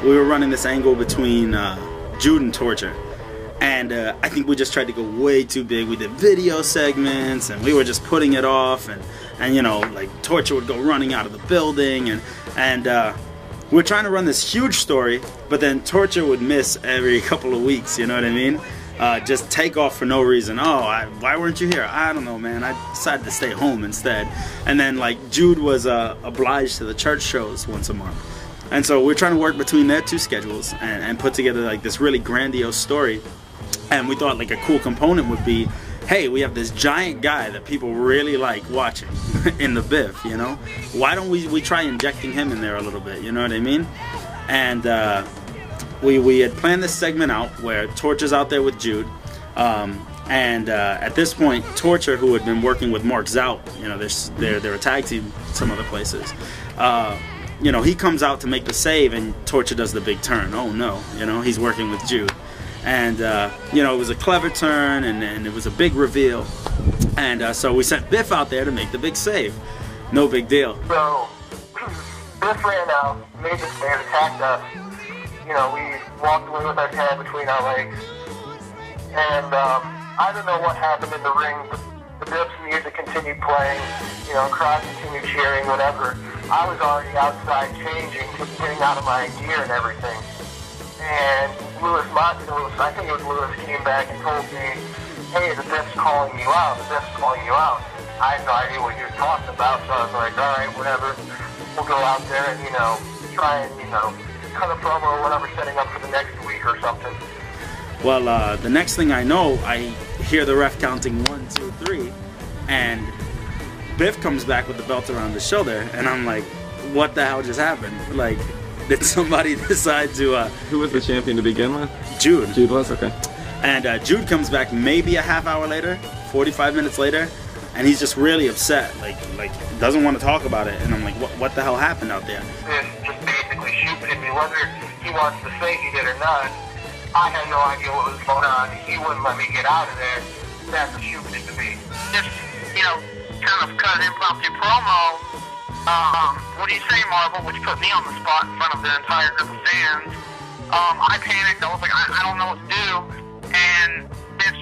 We were running this angle between Jude and Torture, and I think we just tried to go way too big. We did video segments, and we were just putting it off, and you know, like Torture would go running out of the building, and we're trying to run this huge story, but then Torture would miss every couple of weeks. You know what I mean? Just take off for no reason. Oh, why weren't you here? I don't know, man. I decided to stay home instead. And then like Jude was obliged to the church shows once a month. And so we're trying to work between their two schedules and put together like this really grandiose story. And we thought like a cool component would be, hey, we have this giant guy that people really like watching in the Biff, you know? Why don't we try injecting him in there a little bit, you know what I mean? And we had planned this segment out where Torture's out there with Jude. At this point, Torture, who had been working with Mark Zout, you know, they're a tag team some other places, you know, he comes out to make the save, and Torture does the big turn. Oh no, you know, he's working with Jude. And, you know, it was a clever turn, and it was a big reveal. And so we sent Biff out there to make the big save. No big deal. So, Biff ran out, made the save, attacked us. You know, we walked away with our tail between our legs. And I don't know what happened in the ring, but the Biff's music continued playing. You know, crowd continued cheering, whatever. I was already outside changing, getting out of my gear and everything. And I think it was Lewis, came back and told me, hey, the Biff's calling you out, the Biff's calling you out. I had no idea what he was talking about, so I was like, alright, whatever. We'll go out there and, you know, try and, you know, cut a promo or whatever, setting up for the next week or something. Well, the next thing I know, I hear the ref counting 1, 2, 3, and Biff comes back with the belt around his shoulder, and I'm like, what the hell just happened? Like, did somebody decide to... Who was the champion to begin with? Jude. Jude was? Okay. And Jude comes back maybe a half hour later, 45 minutes later, and he's just really upset, like doesn't want to talk about it, and I'm like, what the hell happened out there? Just basically shooting at me, whether he wants to say he did or not. I had no idea what was going on. He wouldn't let me get out of there. That's what shooting it to me. Just, you know, kind of cut an impromptu promo. What do you say, Marvel? Which put me on the spot in front of the entire group of fans. I panicked. I was like, I don't know what to do. And this,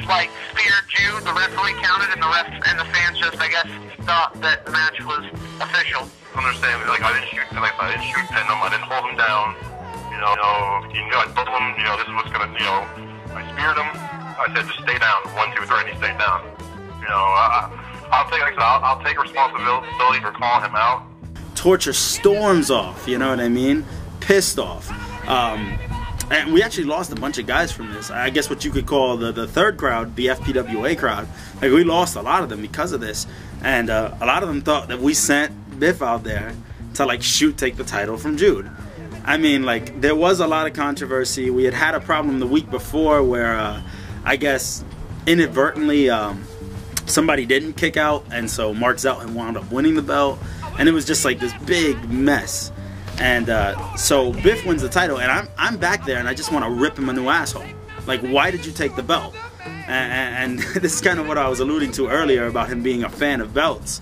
like, speared Jude. The referee counted, and the ref and the fans just, I guess, thought that the match was official. Understand, like, I didn't shoot pin him. I didn't hold him down. You know, I told him, you know, this is what's gonna, you know, I speared him. I said, just stay down. 1, 2, 3, and he stayed down. You know, I'll take responsibility for calling him out. Torture storms off, you know what I mean? Pissed off. And we actually lost a bunch of guys from this. I guess what you could call the third crowd, the FPWA crowd. Like, we lost a lot of them because of this. And a lot of them thought that we sent Biff out there to, like, take the title from Jude. I mean, like, there was a lot of controversy. We had a problem the week before where, I guess, inadvertently, somebody didn't kick out, and so Mark Zout had wound up winning the belt, and it was just like this big mess. And so Biff wins the title, and I'm back there, and I just want to rip him a new asshole. Like, why did you take the belt? And this is kind of what I was alluding to earlier about him being a fan of belts.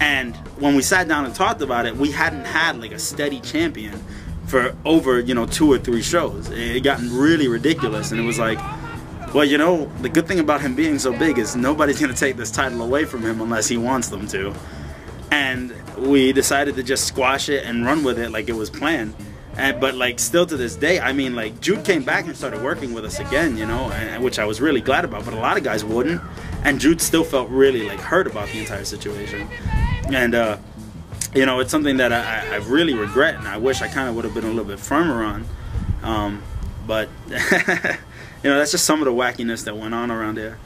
And when we sat down and talked about it, we hadn't had like a steady champion for over, you know, 2 or 3 shows. It had gotten really ridiculous, and it was like, well, you know, the good thing about him being so big is nobody's going to take this title away from him unless he wants them to. And we decided to just squash it and run with it like it was planned. But, like, still to this day, I mean, like, Jude came back and started working with us again, you know, which I was really glad about, but a lot of guys wouldn't. And Jude still felt really, like, hurt about the entire situation. And, you know, it's something that I really regret, and I wish I kind of would have been a little bit firmer on. But... you know, that's just some of the wackiness that went on around there.